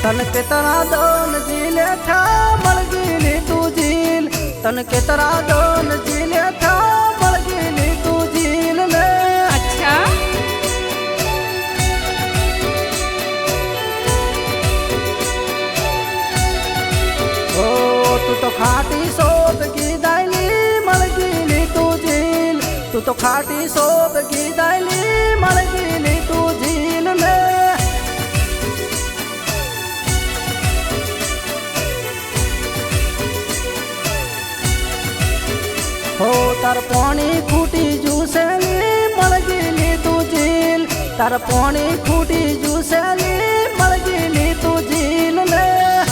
तन केतरा दोन झीले था मलगिली तू झील तन केतरा दोन झीले था मलगिली तू झील में। अच्छा ओ तू तो खाटी सोप की दाइली मलगिली तू झील तू तो खाटी सोप की दाइली मलगिली तू झील में। हो तार पानी खूटी जूसेली मलगिली तू झील तार पानी खूटी जूसेली मलगिली तू झील में।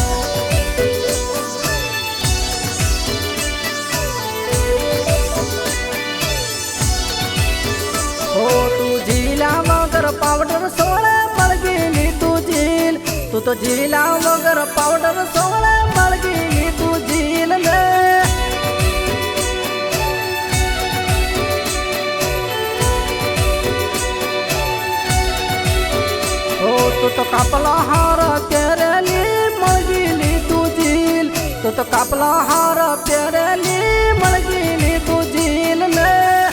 हो तू झीला मगर पाउडर सोले मलगिली तू झील तू तो झीला मगर पाउडर सोले मलगिली तू झील में। तू तो कापला हार प्यारेली मलगिली तू झील तू तो कापला हार प्यारेली मलगिली तू झील में।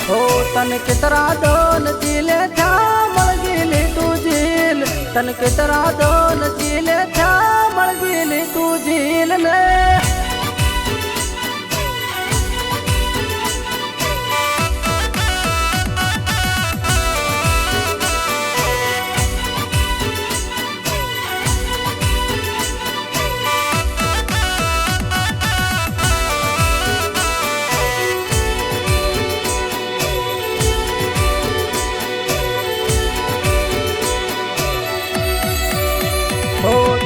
हो तन कितरा दोन झीले था मलगिली तू झील तन कितरा दोन झीले था मलगिली तू झील में।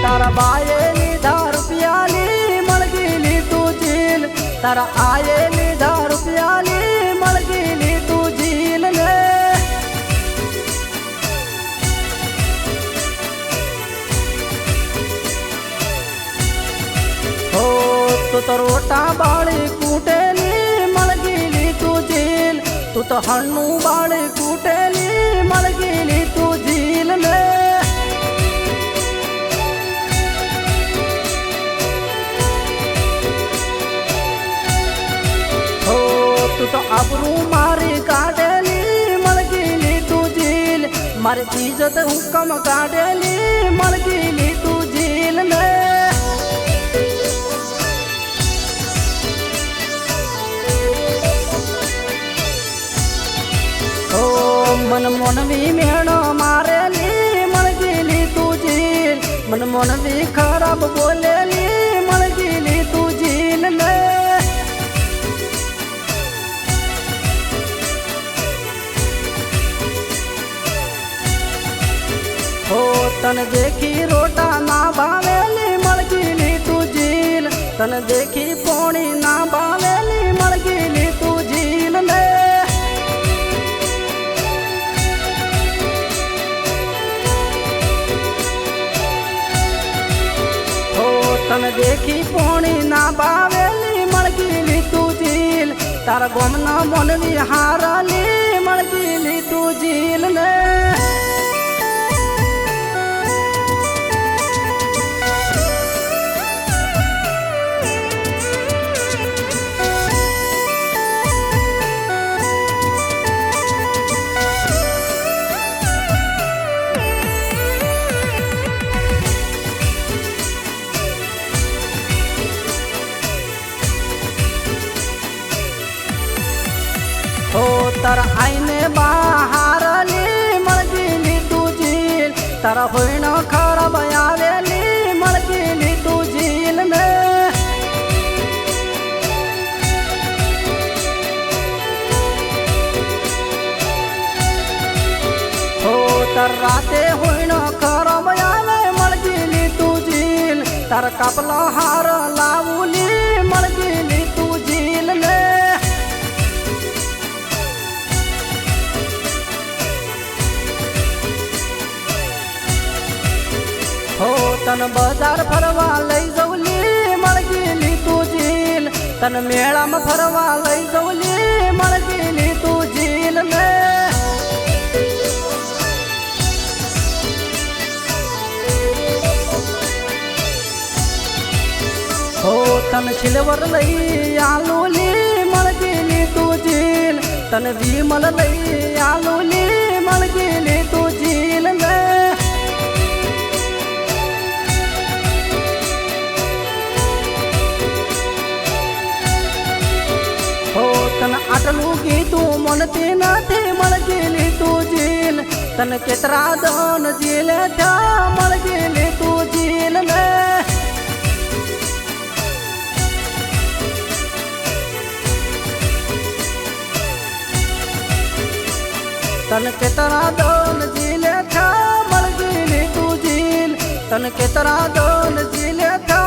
तारा बायेली 10 रुपयाली मलगिली तू झील तारा आयेली 10 रुपयाली मलगिली तू झील में। हो तू तो रोटा बाड़ी कूटेली मलगिली तू झील तू तो हन्नू बाड़ी कूटेली मलगिली तू झील में। तू तो आबरू मारी काटेली मलगिली तू झील मारी इज्जत हुक्म काटेली मलगिली तू झील में। ओ मन मोनवी मेण मारेली मलगिली तू झील मन मोनवी खराब बोलेली मलगिली तू झील में। हो तन देखी रोटा ना बावेली मलगिली तू झील तन देखी पोणी ना बावेली मलगिली तू झील में। हो तन देखी पोणी ना बावेली मलगिली तू झील तारा गोमना मोनवी हारली मलगिली तू झील में। हो तर आईने बाहरली मलगिली तू झील तर होईन खराब आवेली मलगिली तू झील में। हो तर राते होईन खराब आवे मलगिली तू झील तर कापला हार लावली मलगिली तू झील में। हो तन बाजार फरवा लई जवली मलगिली तू झील તન મેળામાં ફરવા લઈ જઉં લી મળગીલી તું જીલ ને હો તન સિલ્વર લઈ આલુ લી મળગીલી તું જીલ તન વિમલ લઈ આલુ લી મળગીલી તું જીલ ને તન આટલું કીધું મનતી નથી મળગીલી તું જીલ તને કેટલા દન જીલે થયા મળગીલી તું જીલ ને તને કેટલા દન જીલે થયા મળગીલી તું જીલ તને કેટલા દન જીલે થયા